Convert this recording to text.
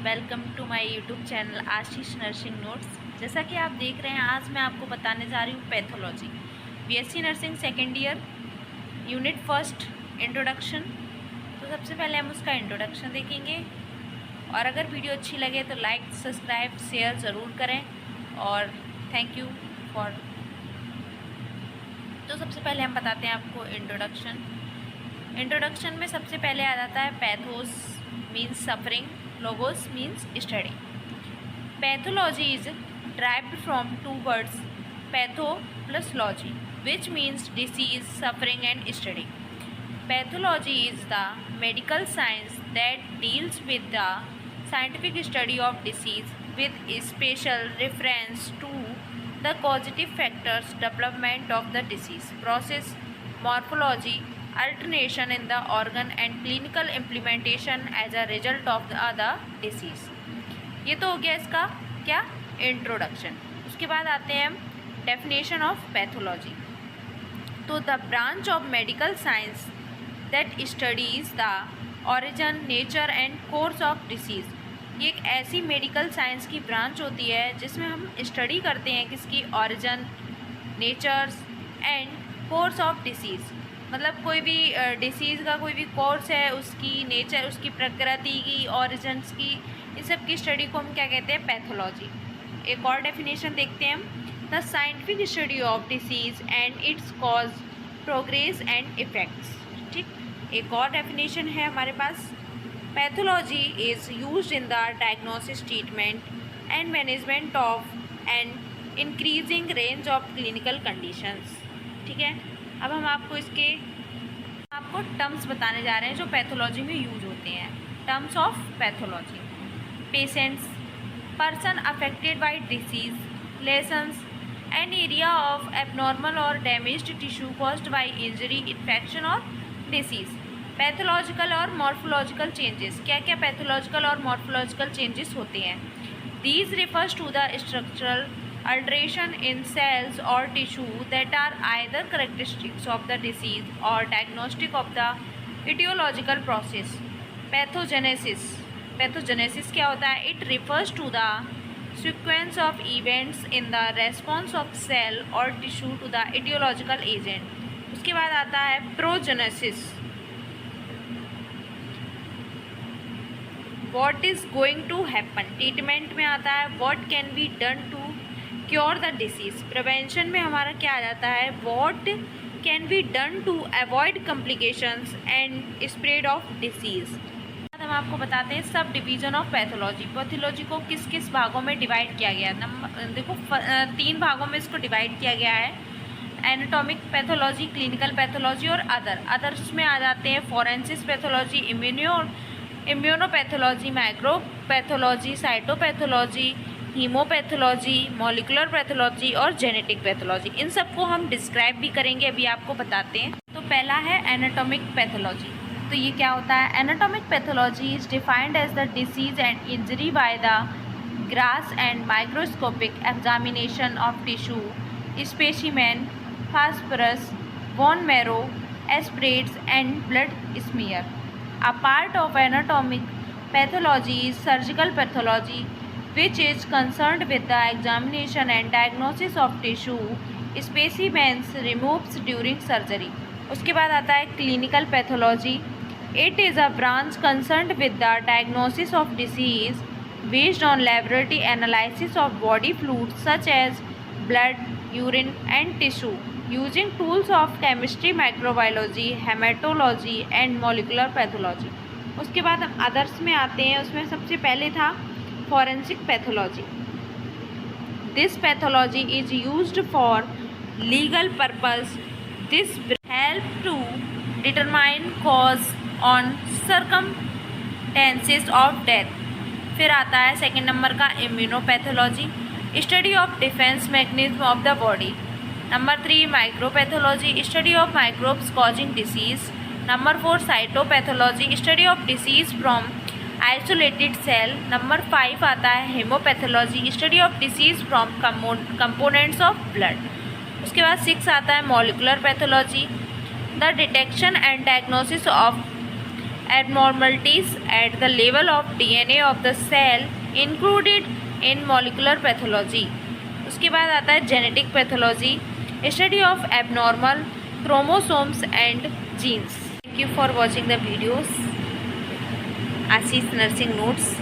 Welcome to my YouTube channel Ashish nursing notes. जैसा कि आप देख रहे हैं, आज मैं आपको बताने जा रही हूँ pathology, BSc nursing second year, unit first, introduction. तो सबसे पहले हम उसका इंट्रोडक्शन देखेंगे, और अगर वीडियो अच्छी लगे तो लाइक, सब्सक्राइब, शेयर ज़रूर करें, और थैंक यू फॉर। तो सबसे पहले हम बताते हैं आपको इंट्रोडक्शन में सबसे पहले आ जाता है pathos means suffering, logos means study. Pathology is derived from two words, patho plus logy, which means disease, suffering and study. Pathology is the medical science that deals with the scientific study of disease with special reference to the causative factors, development of the disease, process, morphology, alternation in the organ and clinical implementation as a result of the disease। ये तो हो गया इसका क्या introduction. उसके बाद आते हैं हम डेफिनेशन ऑफ पैथोलॉजी। तो the branch of medical science that studies the origin, nature and course of disease. ये एक ऐसी मेडिकल साइंस की ब्रांच होती है जिसमें हम स्टडी करते हैं किसकी, origin, natures and course of disease. मतलब कोई भी डिसीज़ का कोई भी कोर्स है, उसकी नेचर, उसकी प्रकृति की, ऑरिजिन्स की, इन सब की स्टडी को हम क्या कहते हैं, पैथोलॉजी। एक और डेफिनेशन देखते हैं हम, the scientific study of disease and its cause, progress and effects. ठीक, एक और डेफिनेशन है हमारे पास, pathology is used in the diagnosis, treatment and management of and increasing range of clinical conditions. ठीक है, अब हम आपको टर्म्स बताने जा रहे हैं जो पैथोलॉजी में यूज होते हैं। Terms of pathology: patients, person affected by disease, lesions, an area of abnormal और damaged tissue caused by injury, infection और डिसीज। पैथोलॉजिकल और मॉर्फोलॉजिकल चेंजेस, क्या क्या पैथोलॉजिकल और मॉर्फोलॉजिकल चेंजेस होते हैं? These refers to the structural alteration in cells or tissue that are either characteristics of the disease or diagnostic of the etiological process. Pathogenesis क्या होता है? It refers to the sequence of events in the response of cell or tissue to the etiological agent. उसके बाद आता है prognosis. What is going to happen? Treatment में आता है what can be done to cure the disease. Prevention में हमारा क्या आ जाता है, what can be done to avoid complications and spread of disease. हम आपको बताते हैं sub division of pathology. Pathology को किस किस भागों में डिवाइड किया गया है? देखो, 3 भागों में इसको डिवाइड किया गया है, एनाटॉमिक पैथोलॉजी, क्लिनिकल पैथोलॉजी और अदर्स में आ जाते हैं forensic pathology, immunopathology, micropathology, cytopathology, haemopathology, molecular pathology और जेनेटिक पैथोलॉजी। इन सबको हम डिस्क्राइब भी करेंगे, अभी आपको बताते हैं। तो पहला है एनाटॉमिक पैथोलॉजी। तो ये क्या होता है? Anatomic pathology is defined as the disease and injury by the gross and microscopic examination of tissue, specimen, phosphorus, bone marrow, aspirates and blood smear. A part of anatomic pathology is surgical pathology, which is concerned with the examination and diagnosis of tissue, specimens removed during surgery. उसके बाद आता है clinical pathology. It is a branch concerned with the diagnosis of disease based on laboratory analysis of body fluids such as blood, urine and tissue using tools of chemistry, microbiology, hematology and molecular pathology. उसके बाद हम others में आते हैं, उसमें सबसे पहले था forensic pathology. This pathology is used for legal purpose. This help to determine cause on circumstances of death. फिर आता है सेकेंड नंबर का immunopathology, study of defence mechanism of the body. Number 3 micropathology, study of microbes causing disease. Number 4 cytopathology, study of disease from isolated cell. Number 5 आता है haemopathology, study of disease from components of blood. उसके बाद 6 आता है molecular pathology, the detection and diagnosis of abnormalities at the level of DNA of the cell included in molecular pathology. उसके बाद आता है genetic pathology, study of abnormal chromosomes and genes. Thank you for watching the videos. Ashish nursing notes.